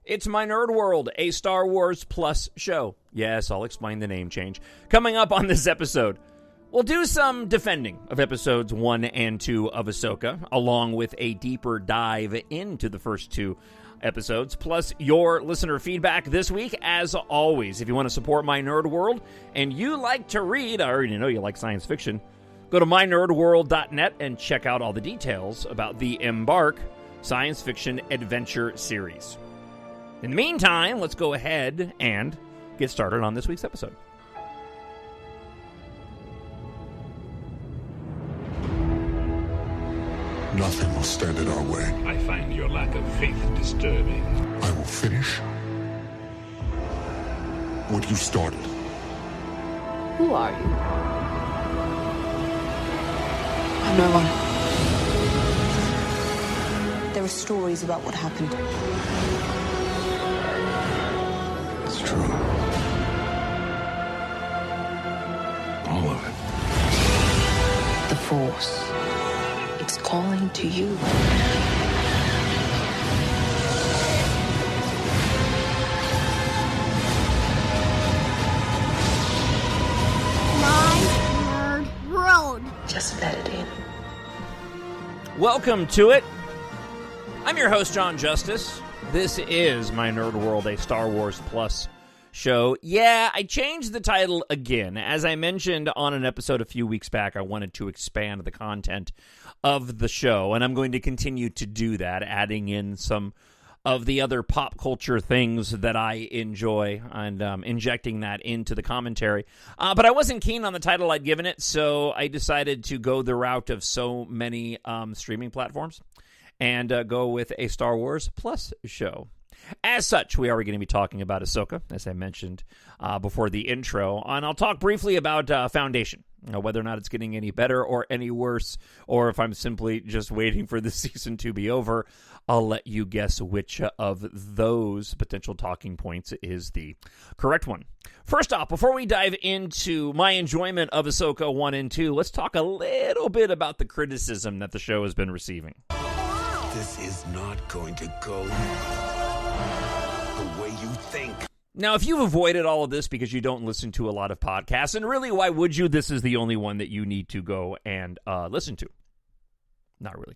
It's My Nerd World, a Star Wars Plus show. Yes, I'll explain the name change. Coming up on this episode, we'll do some defending of episodes 1 and 2 of Ahsoka, along with a deeper dive into the first 2 episodes, plus your listener feedback this week. As always, if you want to support My Nerd World and you like to read, I already know you like science fiction, go to mynerdworld.net and check out all the details about the EMBARK science fiction adventure series. In the meantime, let's go ahead and get started on this week's episode. Nothing will stand in our way. I find your lack of faith disturbing. I will finish what you started. Who are you? I'm no one. There are stories about what happened. It's true. All of it. The Force. It's calling to you. My Nerd World. Just let it in. Welcome to it. I'm your host, Jon Justice. This is My Nerd World, a Star Wars Plus show. Yeah, I changed the title again. As I mentioned on an episode a few weeks back, I wanted to expand the content of the show, and I'm going to continue to do that, adding in some of the other pop culture things that I enjoy and injecting that into the commentary. But I wasn't keen on the title I'd given it, so I decided to go the route of so many streaming platforms and go with a Star Wars Plus show. As such, we are going to be talking about Ahsoka, as I mentioned before the intro, and I'll talk briefly about Foundation, whether or not it's getting any better or any worse, or if I'm simply just waiting for the season to be over. I'll let you guess which of those potential talking points is the correct one. First off, before we dive into my enjoyment of Ahsoka 1 and 2, let's talk a little bit about the criticism that the show has been receiving. This is not going to go the way you think. Now, if you've avoided all of this because you don't listen to a lot of podcasts, and really, why would you? This is the only one that you need to go and listen to. Not really.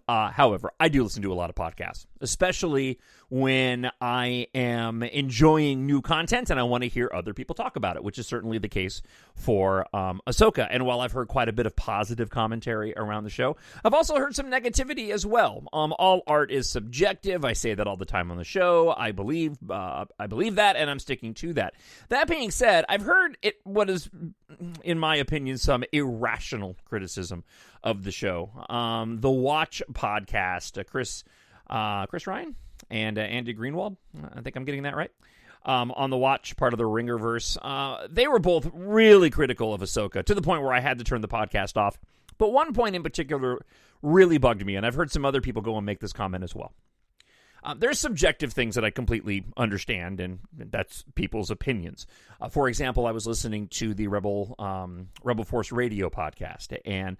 However, I do listen to a lot of podcasts, especially when I am enjoying new content and I want to hear other people talk about it, which is certainly the case for Ahsoka. And while I've heard quite a bit of positive commentary around the show, I've also heard some negativity as well. All art is subjective. I say that all the time on the show. I believe that, and I'm sticking to that. That being said, I've heard what is, in my opinion, some irrational criticism of the show. The Watch podcast, Chris Ryan and Andy Greenwald, I think I'm getting that right, on the Watch part of the Ringerverse, they were both really critical of Ahsoka, to the point where I had to turn the podcast off. But one point in particular really bugged me, and I've heard some other people go and make this comment as well. There's subjective things that I completely understand, and that's people's opinions. For example, I was listening to the Rebel Force Radio podcast, and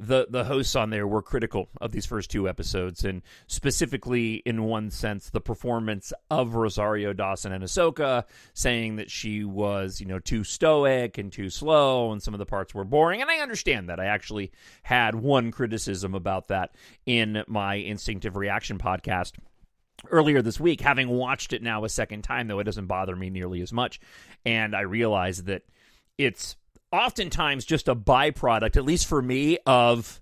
the hosts on there were critical of these first 2 episodes, and specifically, in one sense, the performance of Rosario Dawson and Ahsoka, saying that she was, too stoic and too slow, and some of the parts were boring, and I understand that. I actually had one criticism about that in my Instinctive Reaction podcast earlier this week. Having watched it now a second time, though, it doesn't bother me nearly as much, and I realize that it's oftentimes just a byproduct, at least for me, of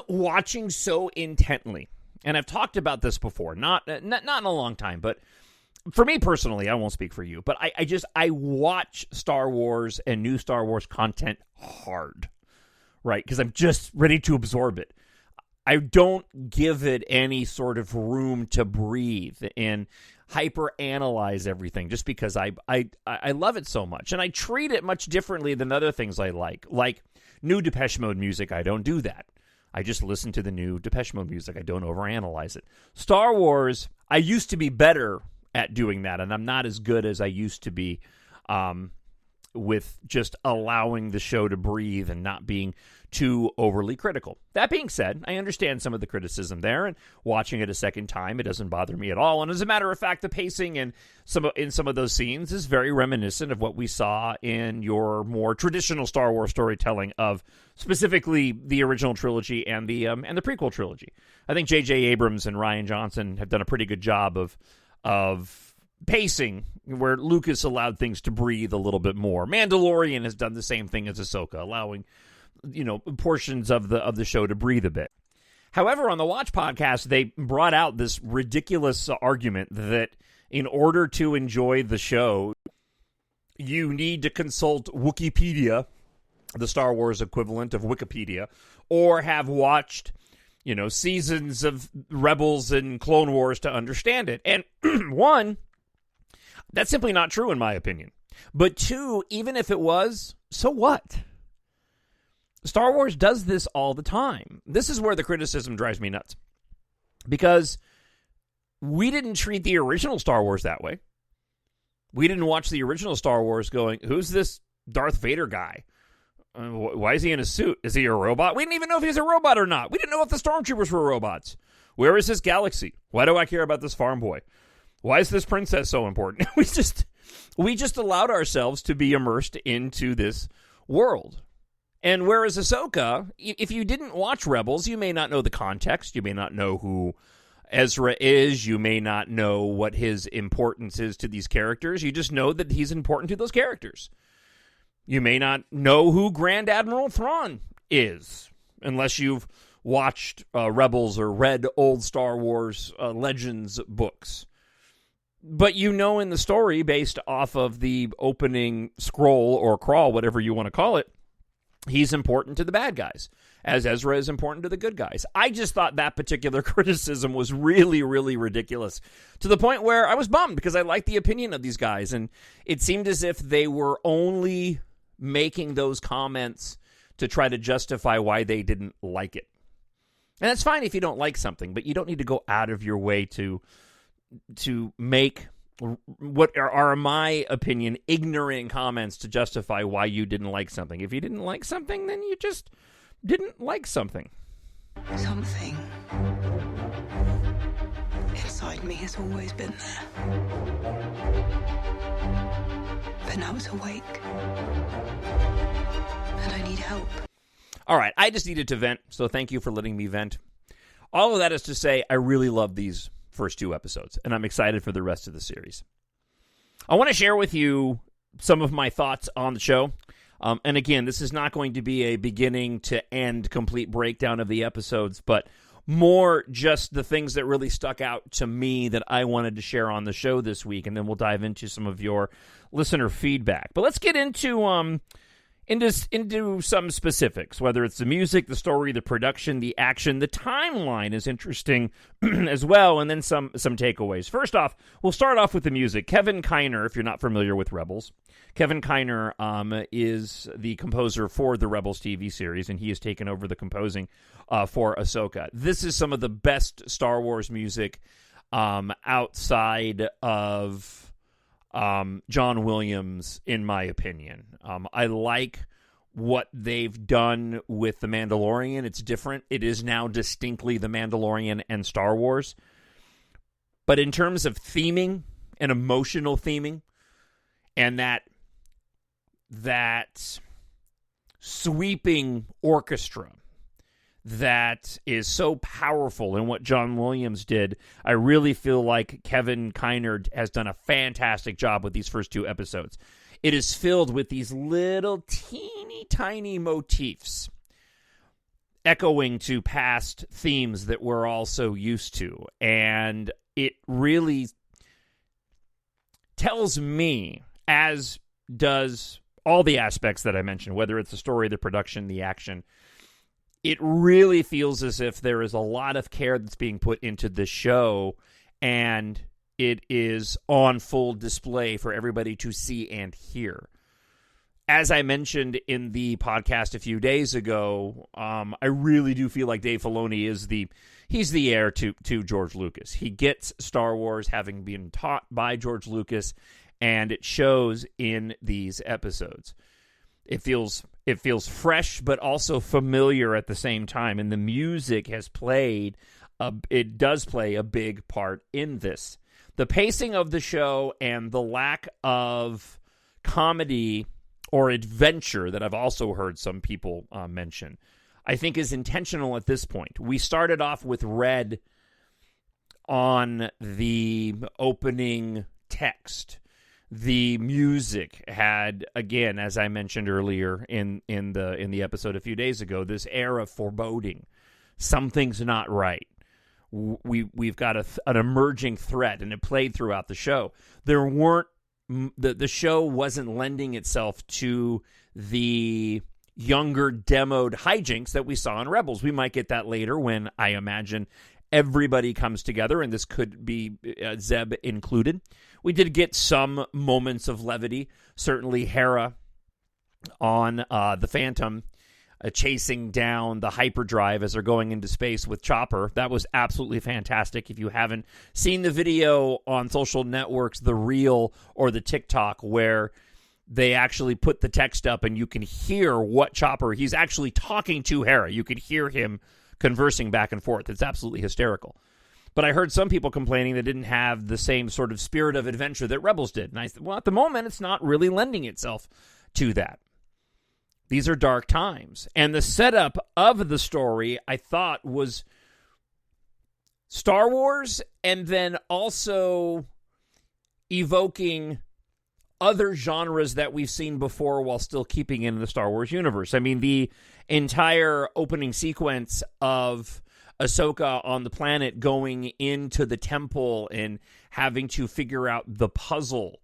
watching so intently. And I've talked about this before, not in a long time, but for me personally, I won't speak for you, but I watch Star Wars and new Star Wars content hard, right? Because I'm just ready to absorb it. I don't give it any sort of room to breathe and hyper-analyze everything just because I love it so much. And I treat it much differently than other things I like new Depeche Mode music. I don't do that. I just listen to the new Depeche Mode music. I don't overanalyze it. Star Wars, I used to be better at doing that, and I'm not as good as I used to be with just allowing the show to breathe and not being too overly critical. That being said, I understand some of the criticism there, and watching it a second time, it doesn't bother me at all. And as a matter of fact, the pacing in some of those scenes is very reminiscent of what we saw in your more traditional Star Wars storytelling of specifically the original trilogy and the prequel trilogy. I think J.J. Abrams and Rian Johnson have done a pretty good job of pacing, where Lucas allowed things to breathe a little bit more. Mandalorian has done the same thing as Ahsoka, allowing portions of the show to breathe a bit. However, on the Watch podcast, they brought out this ridiculous argument that in order to enjoy the show, you need to consult Wikipedia, the Star Wars equivalent of Wikipedia, or have watched seasons of Rebels and Clone Wars to understand it. And one, that's simply not true in my opinion. But two, even if it was, so what? Star Wars does this all the time. This is where the criticism drives me nuts. Because we didn't treat the original Star Wars that way. We didn't watch the original Star Wars going, who's this Darth Vader guy? Why is he in a suit? Is he a robot? We didn't even know if he's a robot or not. We didn't know if the stormtroopers were robots. Where is this galaxy? Why do I care about this farm boy? Why is this princess so important? We just allowed ourselves to be immersed into this world. And whereas Ahsoka, if you didn't watch Rebels, you may not know the context. You may not know who Ezra is. You may not know what his importance is to these characters. You just know that he's important to those characters. You may not know who Grand Admiral Thrawn is, unless you've watched Rebels or read old Star Wars Legends books. But in the story, based off of the opening scroll or crawl, whatever you want to call it, he's important to the bad guys, as Ezra is important to the good guys. I just thought that particular criticism was really, really ridiculous, to the point where I was bummed because I liked the opinion of these guys, and it seemed as if they were only making those comments to try to justify why they didn't like it. And that's fine if you don't like something, but you don't need to go out of your way to make what are, in my opinion, ignorant comments to justify why you didn't like something. If you didn't like something, then you just didn't like something. Something inside me has always been there. But now it's awake. And I need help. All right, I just needed to vent, so thank you for letting me vent. All of that is to say, I really love these first two episodes, and I'm excited for the rest of the series. I want to share with you some of my thoughts on the show. And again, this is not going to be a beginning to end complete breakdown of the episodes, but more just the things that really stuck out to me that I wanted to share on the show this week, and then we'll dive into some of your listener feedback. But let's get into some specifics, whether it's the music, the story, the production, the action. The timeline is interesting as well, and then some takeaways. First off, we'll start off with the music. Kevin Kiner, if you're not familiar with Rebels, Kevin Kiner is the composer for the Rebels TV series, and he has taken over the composing for Ahsoka. This is some of the best Star Wars music outside of John Williams, in my opinion. I like what they've done with The Mandalorian. It's different. It is now distinctly The Mandalorian and Star Wars. But in terms of theming and emotional theming, and that sweeping orchestra that is so powerful in what John Williams did, I really feel like Kevin Kiner has done a fantastic job with these first two episodes. It is filled with these little teeny tiny motifs echoing to past themes that we're all so used to. And it really tells me, as does all the aspects that I mentioned, whether it's the story, the production, the action, it really feels as if there is a lot of care that's being put into the show, and it is on full display for everybody to see and hear. As I mentioned in the podcast a few days ago, I really do feel like Dave Filoni is he's the heir to George Lucas. He gets Star Wars having been taught by George Lucas, and it shows in these episodes. It feels fresh, but also familiar at the same time, and the music has played. It does play a big part in this. The pacing of the show and the lack of comedy or adventure that I've also heard some people mention, I think is intentional at this point. We started off with Red on the opening text. The music had, again, as I mentioned earlier in the episode a few days ago, this air of foreboding. Something's not right. We've got an emerging threat, and it played throughout the show. The show wasn't lending itself to the younger demoed hijinks that we saw in Rebels. We might get that later when, I imagine, everybody comes together, and this could be Zeb included. We did get some moments of levity. Certainly Hera on the Phantom chasing down the hyperdrive as they're going into space with Chopper. That was absolutely fantastic. If you haven't seen the video on social networks, the Reel or the TikTok, where they actually put the text up and you can hear what Chopper, he's actually talking to Hera. You could hear him conversing back and forth. It's absolutely hysterical. But I heard some people complaining they didn't have the same sort of spirit of adventure that Rebels did. And I said, well, at the moment, it's not really lending itself to that. These are dark times. And the setup of the story, I thought, was Star Wars and then also evoking other genres that we've seen before while still keeping in the Star Wars universe. I mean, the entire opening sequence of Ahsoka on the planet going into the temple and having to figure out the puzzle,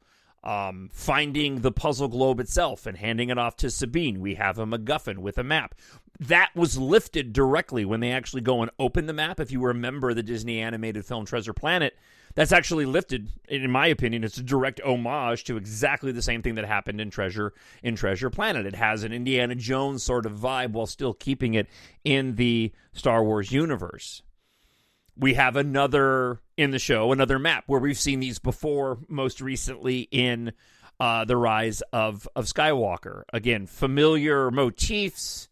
finding the puzzle globe itself and handing it off to Sabine. We have a MacGuffin with a map. That was lifted directly when they actually go and open the map. If you remember the Disney animated film Treasure Planet, that's actually lifted, in my opinion. It's a direct homage to exactly the same thing that happened in Treasure Planet. It has an Indiana Jones sort of vibe while still keeping it in the Star Wars universe. We have another map where we've seen these before, most recently in The Rise of Skywalker. Again, familiar motifs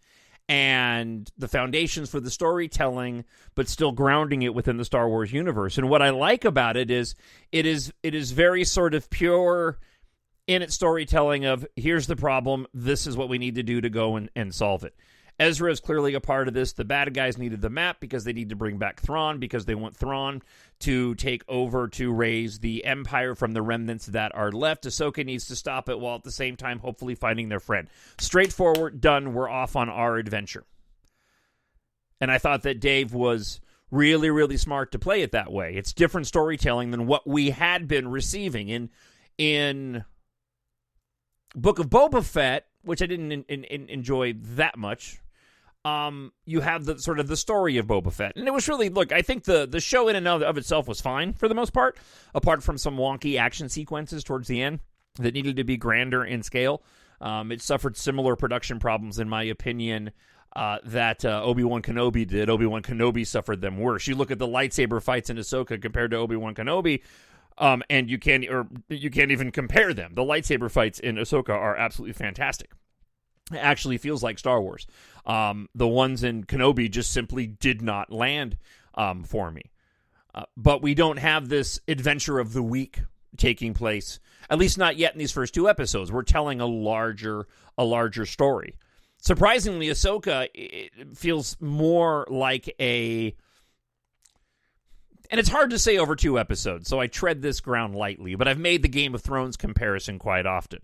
and the foundations for the storytelling, but still grounding it within the Star Wars universe. And what I like about it is very sort of pure in its storytelling of, here's the problem, this is what we need to do to go and solve it. Ezra is clearly a part of this. The bad guys needed the map because they need to bring back Thrawn, because they want Thrawn to take over to raise the Empire from the remnants that are left. Ahsoka needs to stop it while at the same time hopefully finding their friend. Straightforward, done. We're off on our adventure. And I thought that Dave was really, really smart to play it that way. It's different storytelling than what we had been receiving in Book of Boba Fett, which I didn't enjoy that much. You have the sort of the story of Boba Fett. And it was really, look, I think the show in and of itself was fine for the most part, apart from some wonky action sequences towards the end that needed to be grander in scale. It suffered similar production problems, in my opinion, that Obi-Wan Kenobi did. Obi-Wan Kenobi suffered them worse. You look at the lightsaber fights in Ahsoka compared to Obi-Wan Kenobi, and you can't even compare them. The lightsaber fights in Ahsoka are absolutely fantastic. It actually feels like Star Wars. The ones in Kenobi just simply did not land for me. But we don't have this adventure of the week taking place, at least not yet in these first two episodes. We're telling a larger story. Surprisingly, Ahsoka, it feels more like and it's hard to say over two episodes, so I tread this ground lightly, but I've made the Game of Thrones comparison quite often.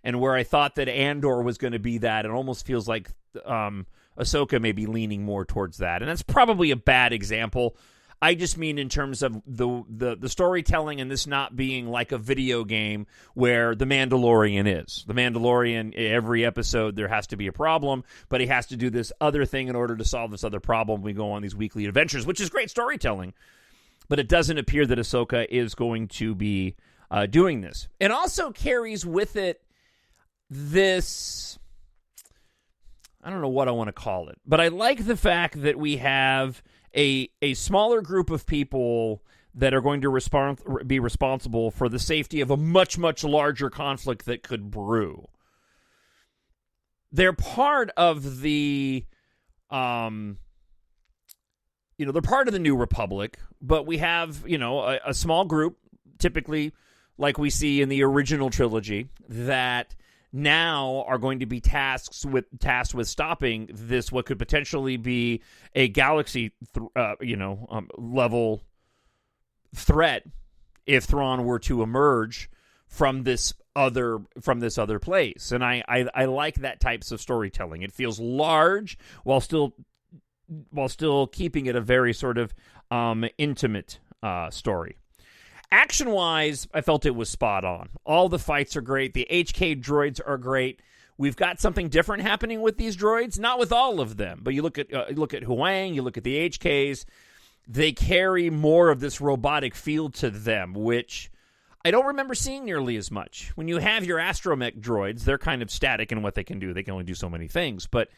And where I thought that Andor was going to be that, it almost feels like Ahsoka may be leaning more towards that. And that's probably a bad example. I just mean in terms of the storytelling and this not being like a video game where The Mandalorian is. The Mandalorian, every episode there has to be a problem, but he has to do this other thing in order to solve this other problem. We go on these weekly adventures, which is great storytelling. But it doesn't appear that Ahsoka is going to be doing this. It also carries with it this, I don't know what I want to call it, but I like the fact that we have a smaller group of people that are going to be responsible for the safety of a much, much larger conflict that could brew. They're part of the, they're part of the New Republic, but we have, a small group, typically like we see in the original trilogy, that now are going to be tasked with stopping this, what could potentially be a galaxy, level threat if Thrawn were to emerge from this other place. And I like that types of storytelling. It feels large while still keeping it a very sort of intimate story. Action-wise, I felt it was spot on. All the fights are great. The HK droids are great. We've got something different happening with these droids, not with all of them, but you look at Huang, you look at the HKs, they carry more of this robotic feel to them, which I don't remember seeing nearly as much. When you have your astromech droids, they're kind of static in what they can do. They can only do so many things. But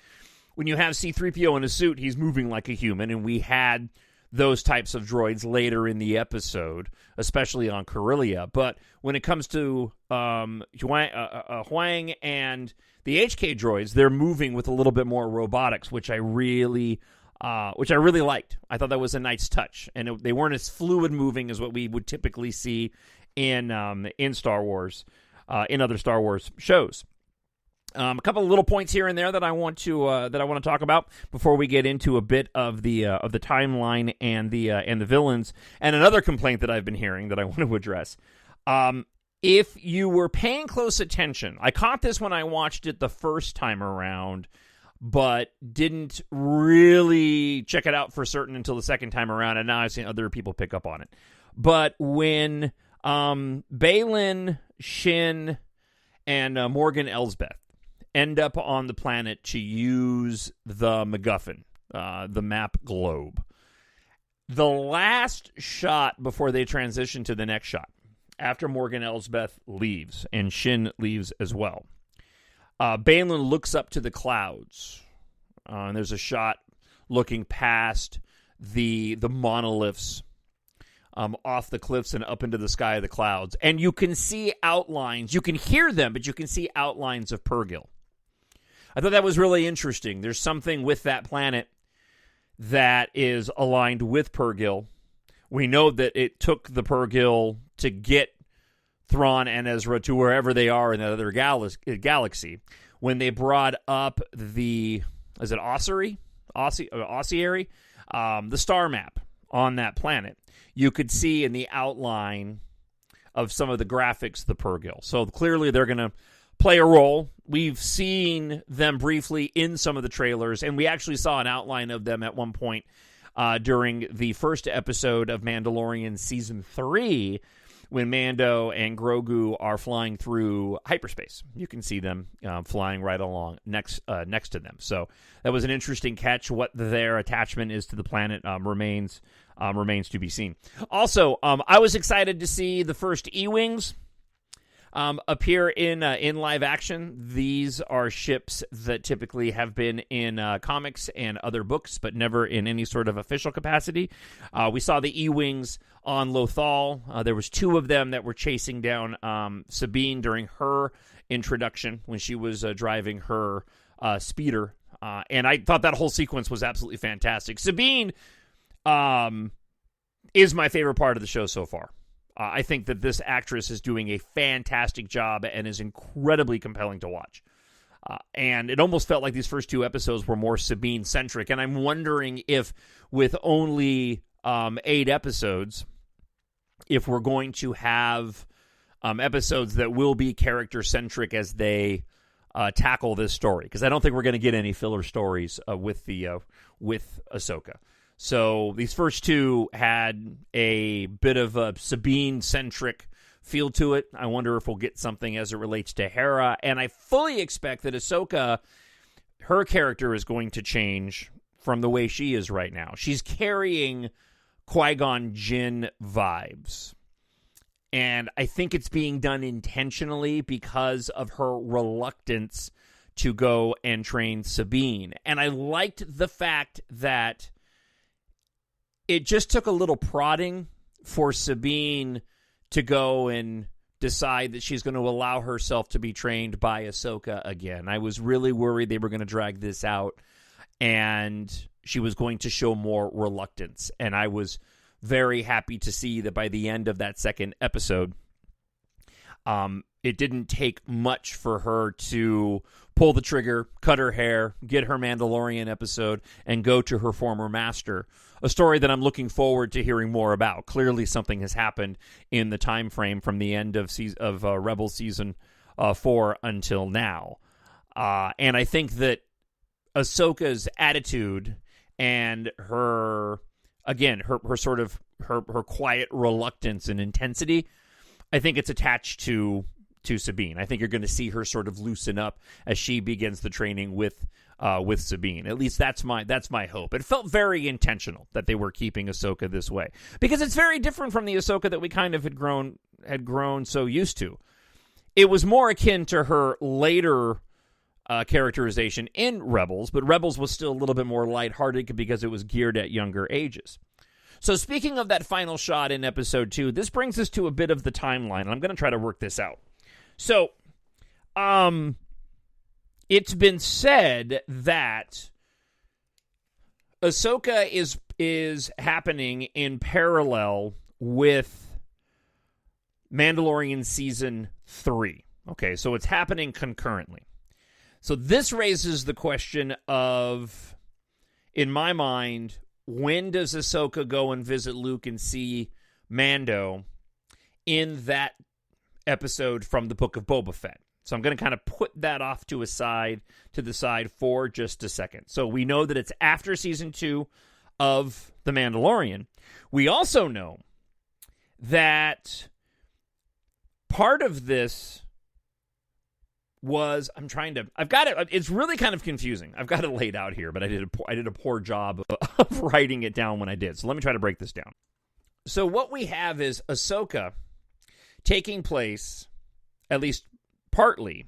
when you have C-3PO in a suit, he's moving like a human, and we had those types of droids later in the episode, especially on Corellia. But when it comes to Huang and the HK droids, they're moving with a little bit more robotics, which I really liked. I thought that was a nice touch, and they weren't as fluid moving as what we would typically see in Star Wars, in other Star Wars shows. A couple of little points here and there that I want to talk about before we get into a bit of the timeline and the villains. And another complaint that I've been hearing that I want to address. If you were paying close attention, I caught this when I watched it the first time around, but didn't really check it out for certain until the second time around, and now I've seen other people pick up on it. But when Baylan, Shin, and Morgan Elsbeth end up on the planet to use the MacGuffin, the map globe, the last shot before they transition to the next shot, after Morgan Elsbeth leaves, and Shin leaves as well, Baylan looks up to the clouds, and there's a shot looking past the monoliths off the cliffs and up into the sky of the clouds. And you can see outlines. You can hear them, but you can see outlines of Purrgil. I thought that was really interesting. There's something with that planet that is aligned with Purrgil. We know that it took the Purrgil to get Thrawn and Ezra to wherever they are in that other galaxy. When they brought up the ossuary, the star map on that planet, you could see in the outline of some of the graphics the Purrgil. So clearly they're going to play a role. We've seen them briefly in some of the trailers, and we actually saw an outline of them at one point during the first episode of Mandalorian Season 3, when Mando and Grogu are flying through hyperspace. You can see them flying right along next to them. So that was an interesting catch. What their attachment is to the planet remains to be seen. Also, I was excited to see the first E-Wings appear in live action. These are ships that typically have been in comics and other books, but never in any sort of official capacity. We saw the E-Wings on Lothal. There was 2 of them that were chasing down Sabine during her introduction when she was driving her speeder. And I thought that whole sequence was absolutely fantastic. Sabine is my favorite part of the show so far. I think that this actress is doing a fantastic job and is incredibly compelling to watch. And it almost felt like these first 2 episodes were more Sabine-centric. And I'm wondering if, with only 8 episodes, if we're going to have episodes that will be character-centric as they tackle this story. Because I don't think we're going to get any filler stories with Ahsoka. So these first 2 had a bit of a Sabine-centric feel to it. I wonder if we'll get something as it relates to Hera. And I fully expect that Ahsoka, her character is going to change from the way she is right now. She's carrying Qui-Gon Jinn vibes. And I think it's being done intentionally because of her reluctance to go and train Sabine. And I liked the fact that it just took a little prodding for Sabine to go and decide that she's going to allow herself to be trained by Ahsoka again. I was really worried they were going to drag this out and she was going to show more reluctance. And I was very happy to see that by the end of that second episode, it didn't take much for her to pull the trigger, cut her hair, get her Mandalorian episode, and go to her former master. A story that I'm looking forward to hearing more about. Clearly something has happened in the time frame from the end of Rebels Season 4 until now. And I think that Ahsoka's attitude and her sort of her quiet reluctance and intensity, I think it's attached to Sabine. I think you're going to see her sort of loosen up as she begins the training with Sabine. At least that's my hope. It felt very intentional that they were keeping Ahsoka this way, because it's very different from the Ahsoka that we kind of had grown so used to. It was more akin to her later characterization in Rebels, but Rebels was still a little bit more lighthearted because it was geared at younger ages. So speaking of that final shot in episode 2, this brings us to a bit of the timeline, and I'm going to try to work this out. So, it's been said that Ahsoka is happening in parallel with Mandalorian Season 3. Okay, so it's happening concurrently. So this raises the question of, in my mind, when does Ahsoka go and visit Luke and see Mando in that episode from the Book of Boba Fett? So I'm going to kind of put that off to the side for just a second. So we know that it's after Season 2 of The Mandalorian. We also know that part of this was, I've got it, it's really kind of confusing. I've got it laid out here, but I did a poor job of writing it down when I did. So let me try to break this down. So what we have is Ahsoka taking place, at least partly,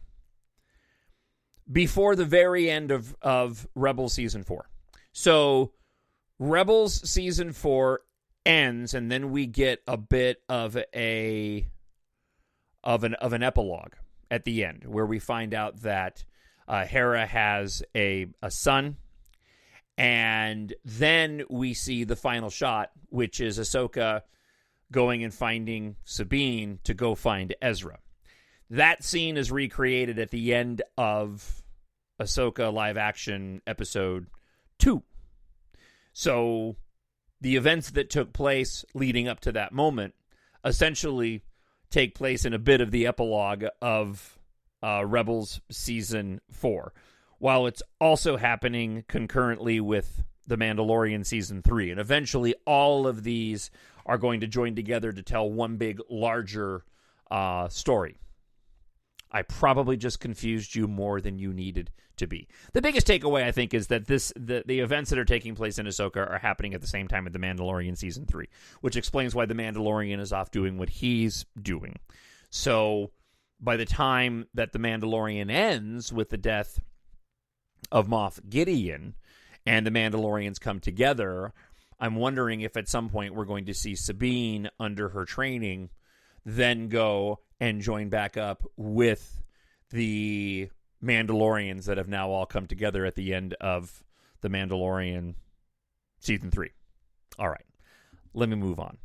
before the very end of Rebels Season 4. So Rebels Season 4 ends, and then we get a bit of an epilogue at the end, where we find out that Hera has a son, and then we see the final shot, which is Ahsoka going and finding Sabine to go find Ezra. That scene is recreated at the end of Ahsoka live action episode 2. So the events that took place leading up to that moment essentially take place in a bit of the epilogue of Rebels Season 4, while it's also happening concurrently with The Mandalorian Season 3. And eventually all of these are going to join together to tell one big, larger story. I probably just confused you more than you needed to be. The biggest takeaway, I think, is that the events that are taking place in Ahsoka are happening at the same time at The Mandalorian Season 3, which explains why The Mandalorian is off doing what he's doing. So by the time that The Mandalorian ends with the death of Moff Gideon and the Mandalorians come together, I'm wondering if at some point we're going to see Sabine under her training then go and join back up with the Mandalorians that have now all come together at the end of The Mandalorian Season 3. All right, let me move on.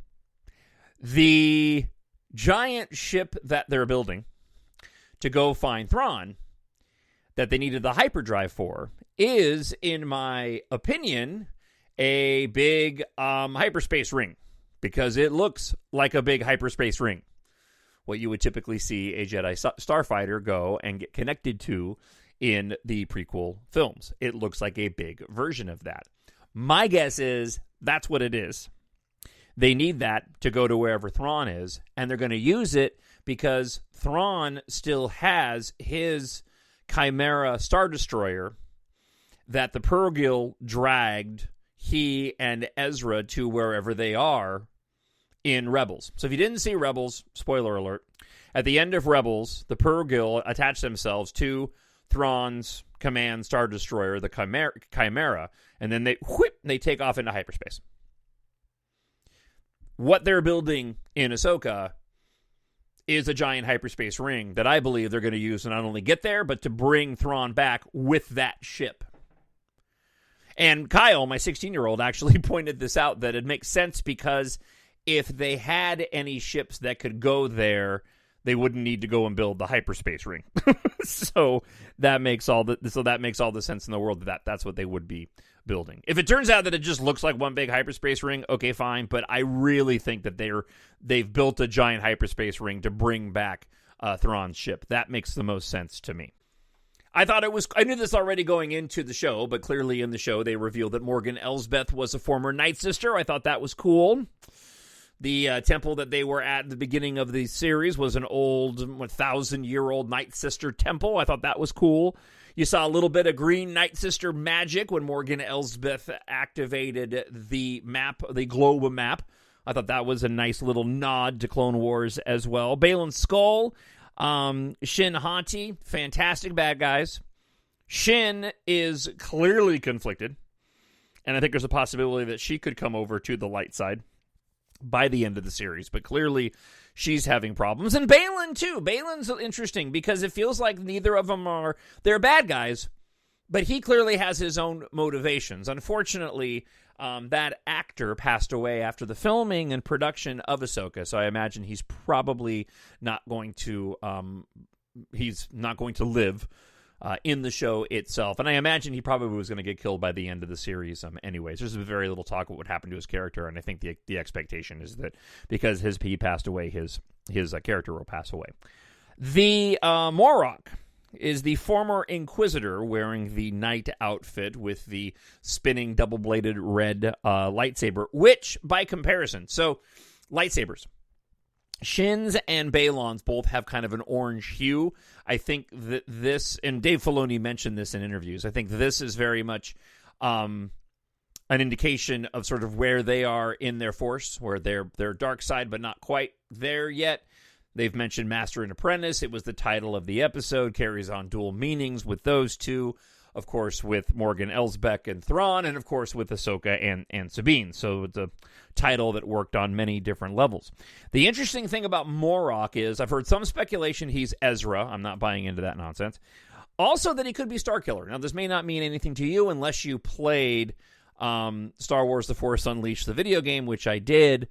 The giant ship that they're building to go find Thrawn, that they needed the hyperdrive for, is, in my opinion, a big hyperspace ring, because it looks like a big hyperspace ring. What you would typically see a Jedi starfighter go and get connected to in the prequel films. It looks like a big version of that. My guess is that's what it is. They need that to go to wherever Thrawn is, and they're going to use it because Thrawn still has his Chimera Star Destroyer that the Purrgil dragged he and Ezra to wherever they are in Rebels. So if you didn't see Rebels, spoiler alert, at the end of Rebels, the Purrgil attach themselves to Thrawn's command Star Destroyer, the Chimera, and then they take off into hyperspace. what they're building in Ahsoka is a giant hyperspace ring that I believe they're going to use to not only get there, but to bring Thrawn back with that ship. And Kyle, my 16-year-old, actually pointed this out, that it makes sense because if they had any ships that could go there, they wouldn't need to go and build the hyperspace ring. So that makes all the sense in the world that that's what they would be building. If it turns out that it just looks like one big hyperspace ring, okay, fine. But I really think that they've built a giant hyperspace ring to bring back Thrawn's ship. That makes the most sense to me. I knew this already going into the show, but clearly in the show they revealed that Morgan Elsbeth was a former Night Sister. I thought that was cool. The temple that they were at the beginning of the series was an old 1,000-year-old Night Sister temple. I thought that was cool. You saw a little bit of green Night Sister magic when Morgan Elsbeth activated the map, the globe map. I thought that was a nice little nod to Clone Wars as well. Baylan Skoll, Shin Hati, fantastic bad guys. Shin is clearly conflicted, and I think there's a possibility that she could come over to the light side by the end of the series, but clearly she's having problems. And Baylan, too. Baylan's interesting because it feels like neither of them they're bad guys, but he clearly has his own motivations. Unfortunately, that actor passed away after the filming and production of Ahsoka, so I imagine he's probably not going to live in the show itself. And I imagine he probably was going to get killed by the end of the series anyways. There's very little talk about what happened to his character, and I think the expectation is that because he passed away, his character will pass away. The Morok is the former Inquisitor wearing the knight outfit with the spinning double-bladed red lightsaber, which, by comparison, so lightsabers. Shin's and Baylan's both have kind of an orange hue. I think that this, and Dave Filoni mentioned this in interviews, I think this is very much an indication of sort of where they are in their force, where they're dark side, but not quite there yet. They've mentioned Master and Apprentice. It was the title of the episode, carries on dual meanings with those two. Of course, with Morgan Elsbeth and Thrawn, and of course with Ahsoka and Sabine. So it's a title that worked on many different levels. The interesting thing about Morok is I've heard some speculation he's Ezra. I'm not buying into that nonsense. Also that he could be Starkiller. Now, this may not mean anything to you unless you played Star Wars The Force Unleashed, the video game, which I did.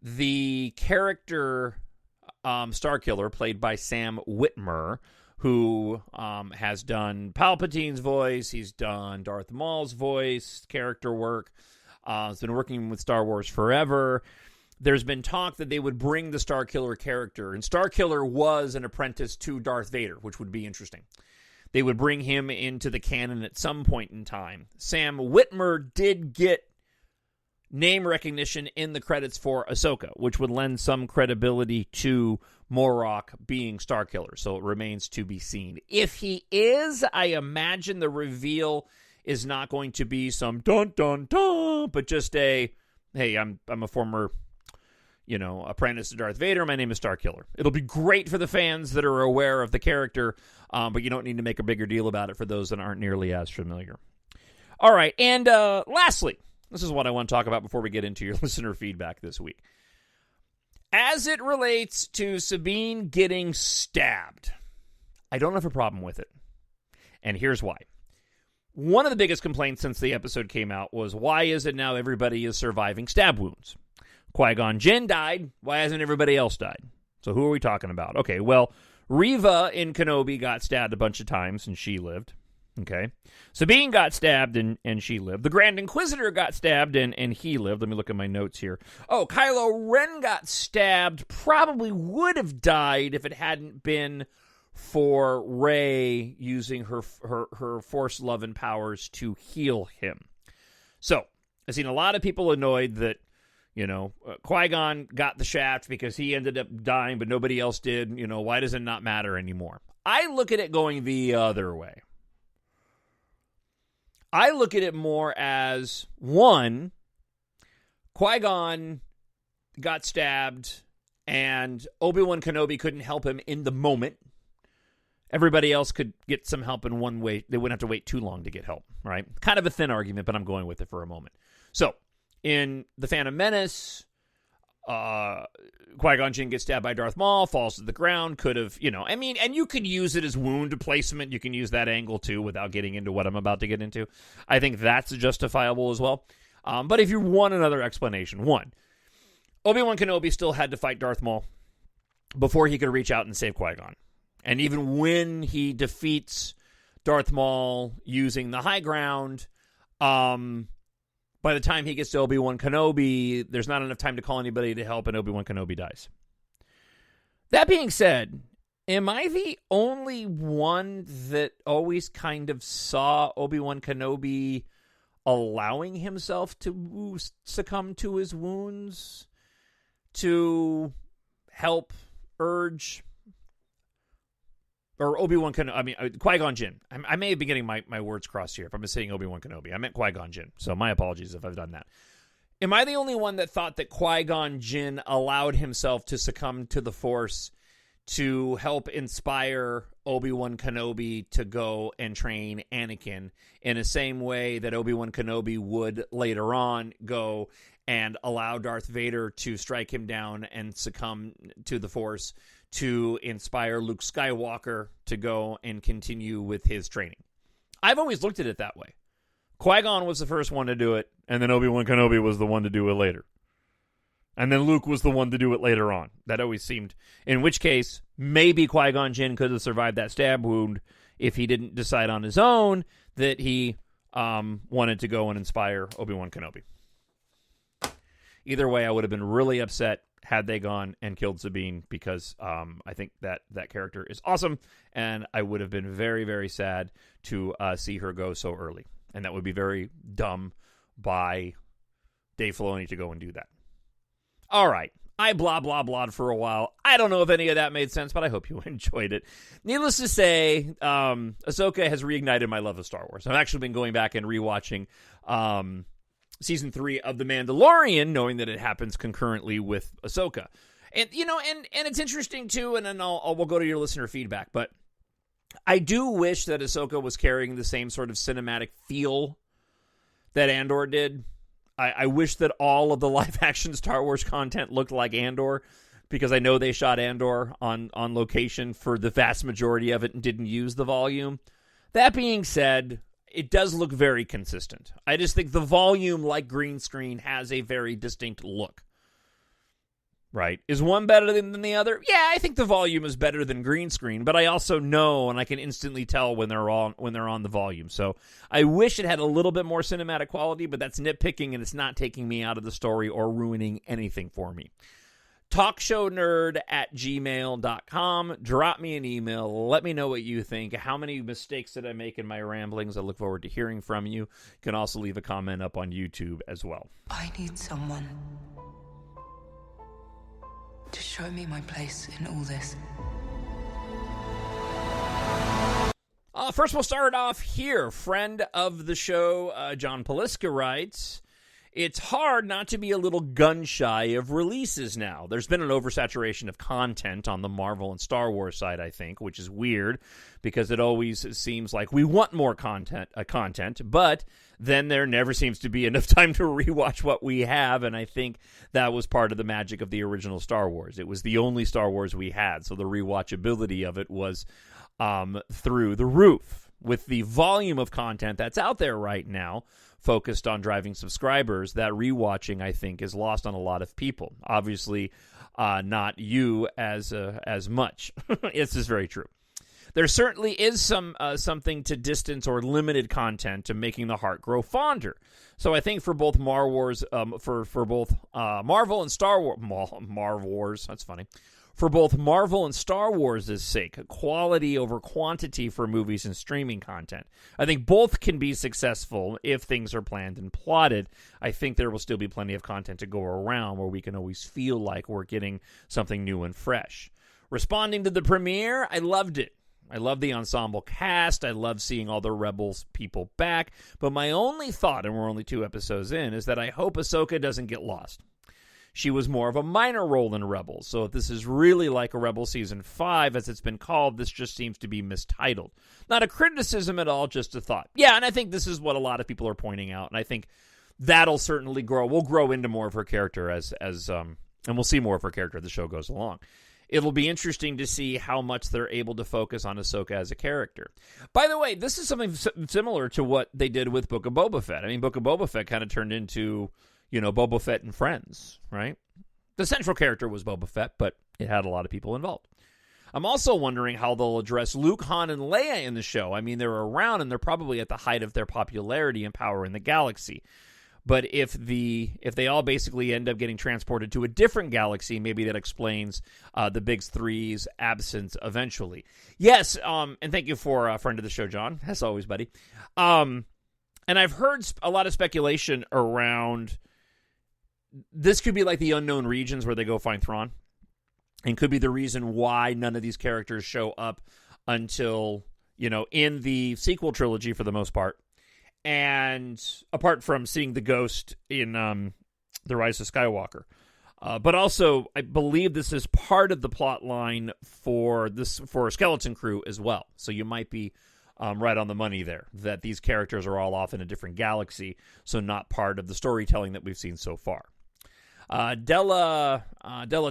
The character Starkiller, played by Sam Witwer, who has done Palpatine's voice, he's done Darth Maul's voice, character work, has been working with Star Wars forever. There's been talk that they would bring the Starkiller character, and Starkiller was an apprentice to Darth Vader, which would be interesting. They would bring him into the canon at some point in time. Sam Witwer did get name recognition in the credits for Ahsoka, which would lend some credibility to Morok being Starkiller, so it remains to be seen. If he is, I imagine the reveal is not going to be some dun dun dun, but just a, hey, I'm a former, apprentice to Darth Vader. My name is Starkiller. It'll be great for the fans that are aware of the character, but you don't need to make a bigger deal about it for those that aren't nearly as familiar. All right, and lastly, this is what I want to talk about before we get into your listener feedback this week. As it relates to Sabine getting stabbed, I don't have a problem with it. And here's why. One of the biggest complaints since the episode came out was, why is it now everybody is surviving stab wounds? Qui-Gon Jinn died. Why hasn't everybody else died? So who are we talking about? Okay, well, Reva in Kenobi got stabbed a bunch of times, and she lived. Okay. Sabine got stabbed and she lived. The Grand Inquisitor got stabbed and he lived. Let me look at my notes here. Oh, Kylo Ren got stabbed. Probably would have died if it hadn't been for Rey using her Force love and powers to heal him. So, I've seen a lot of people annoyed that, Qui-Gon got the shaft because he ended up dying, but nobody else did. Why does it not matter anymore? I look at it going the other way. I look at it more as, one, Qui-Gon got stabbed and Obi-Wan Kenobi couldn't help him in the moment. Everybody else could get some help in one way. They wouldn't have to wait too long to get help, right? Kind of a thin argument, but I'm going with it for a moment. So, in The Phantom Menace, Qui-Gon Jinn gets stabbed by Darth Maul, falls to the ground, could have, and you could use it as wound placement. You can use that angle, too, without getting into what I'm about to get into. I think that's justifiable as well. But if you want another explanation, one, Obi-Wan Kenobi still had to fight Darth Maul before he could reach out and save Qui-Gon. And even when he defeats Darth Maul using the high ground, by the time he gets to Obi-Wan Kenobi, there's not enough time to call anybody to help, and Obi-Wan Kenobi dies. That being said, am I the only one that always kind of saw Obi-Wan Kenobi allowing himself to succumb to his wounds to help urge... Or Obi-Wan Kenobi, Qui-Gon Jinn. I may have been getting my words crossed here if I'm saying Obi-Wan Kenobi. I meant Qui-Gon Jinn, so my apologies if I've done that. Am I the only one that thought that Qui-Gon Jinn allowed himself to succumb to the Force to help inspire Obi-Wan Kenobi to go and train Anakin in the same way that Obi-Wan Kenobi would later on go and allow Darth Vader to strike him down and succumb to the Force to inspire Luke Skywalker to go and continue with his training? I've always looked at it that way. Qui-Gon was the first one to do it, and then Obi-Wan Kenobi was the one to do it later. And then Luke was the one to do it later on. That always seemed... In which case, maybe Qui-Gon Jinn could have survived that stab wound if he didn't decide on his own that he wanted to go and inspire Obi-Wan Kenobi. Either way, I would have been really upset had they gone and killed Sabine, because I think that character is awesome, and I would have been very, very sad to see her go so early. And that would be very dumb by Dave Filoni to go and do that. All right. I blah, blah, blah for a while. I don't know if any of that made sense, but I hope you enjoyed it. Needless to say, Ahsoka has reignited my love of Star Wars. I've actually been going back and rewatching Season 3 of The Mandalorian, knowing that it happens concurrently with Ahsoka. And, and it's interesting, too, and then we'll go to your listener feedback, but I do wish that Ahsoka was carrying the same sort of cinematic feel that Andor did. I wish that all of the live-action Star Wars content looked like Andor, because I know they shot Andor on location for the vast majority of it and didn't use the volume. That being said, it does look very consistent. I just think the volume, like green screen, has a very distinct look. Right? Is one better than the other? Yeah, I think the volume is better than green screen, but I also know, and I can instantly tell when they're on the volume. So I wish it had a little bit more cinematic quality, but that's nitpicking, and it's not taking me out of the story or ruining anything for me. TalkShowNerd@gmail.com. Drop me an email. Let me know what you think. How many mistakes did I make in my ramblings? I look forward to hearing from you. You can also leave a comment up on YouTube as well. I need someone to show me my place in all this. First, we'll start off here. Friend of the show, John Poliska writes, "It's hard not to be a little gun-shy of releases now. There's been an oversaturation of content on the Marvel and Star Wars side, I think, which is weird because it always seems like we want more content, but then there never seems to be enough time to rewatch what we have, and I think that was part of the magic of the original Star Wars. It was the only Star Wars we had, so the rewatchability of it was through the roof. With the volume of content that's out there right now, focused on driving subscribers, that rewatching, I think, is lost on a lot of people. Obviously, not you as much. This is very true. There certainly is something to distance or limited content to making the heart grow fonder. So I think for both Marvel and Star Wars, Marvel Wars, that's funny. For both Marvel and Star Wars' sake, quality over quantity for movies and streaming content. I think both can be successful if things are planned and plotted. I think there will still be plenty of content to go around where we can always feel like we're getting something new and fresh. Responding to the premiere, I loved it. I love the ensemble cast. I love seeing all the Rebels people back. But my only thought, and we're only 2 episodes in, is that I hope Ahsoka doesn't get lost. She was more of a minor role in Rebels, so if this is really like a Rebels Season 5, as it's been called, this just seems to be mistitled. Not a criticism at all, just a thought. Yeah, and I think this is what a lot of people are pointing out, and I think that'll certainly grow. We'll grow into more of her character as And we'll see more of her character as the show goes along. It'll be interesting to see how much they're able to focus on Ahsoka as a character. By the way, this is something similar to what they did with Book of Boba Fett. I mean, Book of Boba Fett kind of turned into, Boba Fett and Friends, right? The central character was Boba Fett, but it had a lot of people involved. I'm also wondering how they'll address Luke, Han, and Leia in the show. I mean, they're around, and they're probably at the height of their popularity and power in the galaxy. But if they all basically end up getting transported to a different galaxy, maybe that explains the Big Three's absence eventually. Yes, and thank you for a friend of the show, John, as always, buddy. And I've heard a lot of speculation around this could be like the unknown regions where they go find Thrawn, and could be the reason why none of these characters show up until, in the sequel trilogy for the most part. And apart from seeing the ghost in The Rise of Skywalker. But also, I believe this is part of the plot line for Skeleton Crew as well. So you might be right on the money there, that these characters are all off in a different galaxy, so not part of the storytelling that we've seen so far. Della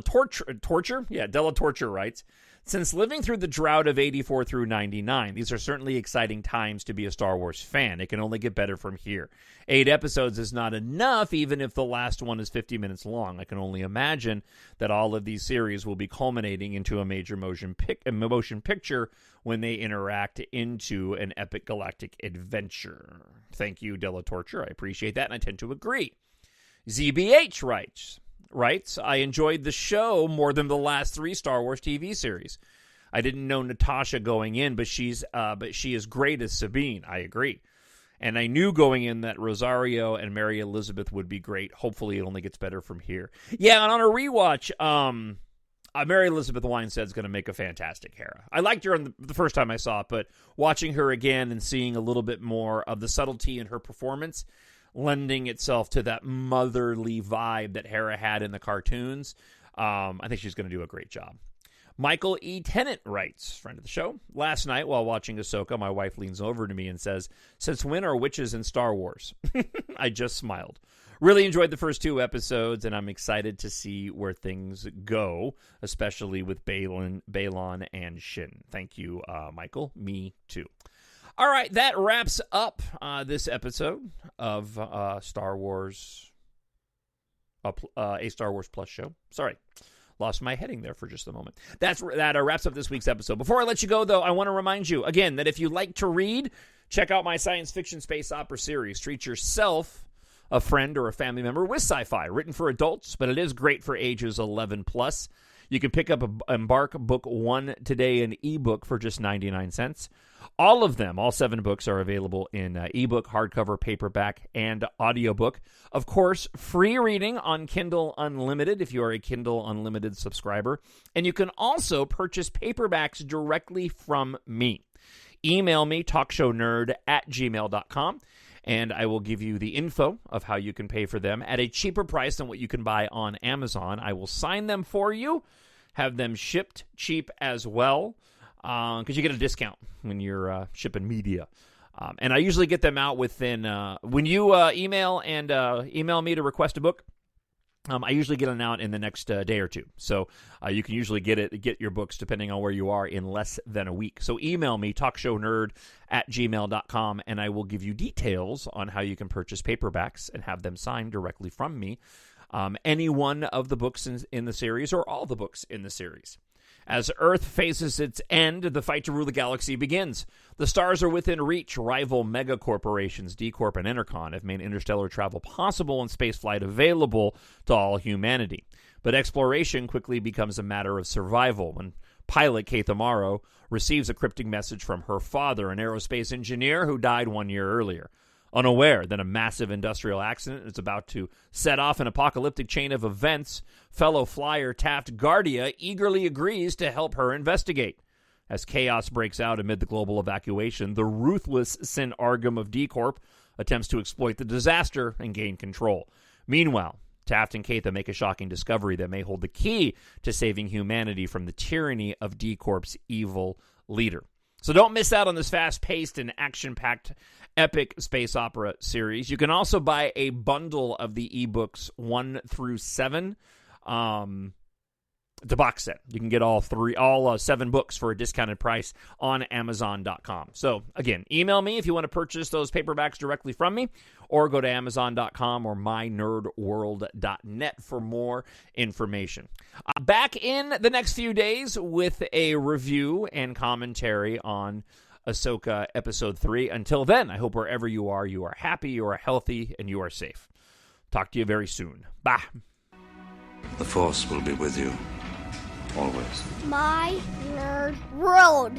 Torture writes, since living through the drought of 84 through 99, these are certainly exciting times to be a Star Wars fan. It can only get better from here. 8 episodes is not enough, even if the last one is 50 minutes long. I can only imagine that all of these series will be culminating into a major motion picture when they interact into an epic galactic adventure. Thank you, Della Torture. I appreciate that, and I tend to agree. ZBH writes, I enjoyed the show more than the last 3 Star Wars TV series. I didn't know Natasha going in, but she is great as Sabine. I agree. And I knew going in that Rosario and Mary Elizabeth would be great. Hopefully it only gets better from here. Yeah, and on a rewatch, Mary Elizabeth Winstead's going to make a fantastic Hera. I liked her the first time I saw it, but watching her again and seeing a little bit more of the subtlety in her performance, lending itself to that motherly vibe that Hera had in the cartoons, I think she's going to do a great job. Michael E. Tennant writes, friend of the show, last night while watching Ahsoka, my wife leans over to me and says, since when are witches in Star Wars? I just smiled. Really enjoyed the first 2 episodes, and I'm excited to see where things go, especially with Balon and Shin. Thank you, Michael. Me too. All right, that wraps up this episode of Star Wars, a Star Wars Plus show. Sorry, lost my heading there for just a moment. That wraps up this week's episode. Before I let you go, though, I want to remind you, again, that if you like to read, check out my science fiction space opera series. Treat yourself, a friend, or a family member with sci-fi. Written for adults, but it is great for ages 11 plus. You can pick up EMBARK Book 1 today in ebook for just 99 cents. All of them, all 7 books, are available in ebook, hardcover, paperback, and audiobook. Of course, free reading on Kindle Unlimited if you are a Kindle Unlimited subscriber. And you can also purchase paperbacks directly from me. Email me, talkshownerd@gmail.com, and I will give you the info of how you can pay for them at a cheaper price than what you can buy on Amazon. I will sign them for you, have them shipped cheap as well, because you get a discount when you're shipping media. And I usually get them out within, when you email me to request a book, I usually get them out in the next day or 2. So you can usually get your books, depending on where you are, in less than a week. So email me, talkshownerd@gmail.com, and I will give you details on how you can purchase paperbacks and have them signed directly from me. Any one of the books in the series, or all the books in the series. As Earth faces its end, the fight to rule the galaxy begins. The stars are within reach. Rival megacorporations, D-Corp and Intercon, have made interstellar travel possible and spaceflight available to all humanity. But exploration quickly becomes a matter of survival when pilot Kate Amaro receives a cryptic message from her father, an aerospace engineer who died 1 year earlier. Unaware that a massive industrial accident is about to set off an apocalyptic chain of events, fellow flyer Taft Guardia eagerly agrees to help her investigate. As chaos breaks out amid the global evacuation, the ruthless Sin Argum of D-Corp attempts to exploit the disaster and gain control. Meanwhile, Taft and Katha make a shocking discovery that may hold the key to saving humanity from the tyranny of D-Corp's evil leader. So don't miss out on this fast-paced and action-packed epic space opera series. You can also buy a bundle of the ebooks 1 through 7 The box set. You can get all 7 books for a discounted price on Amazon.com. So, again, email me if you want to purchase those paperbacks directly from me, or go to Amazon.com or mynerdworld.net for more information. Back in the next few days with a review and commentary on Ahsoka Episode 3. Until then, I hope wherever you are happy, you are healthy, and you are safe. Talk to you very soon. Bye. The Force will be with you. Always. My Nerd World.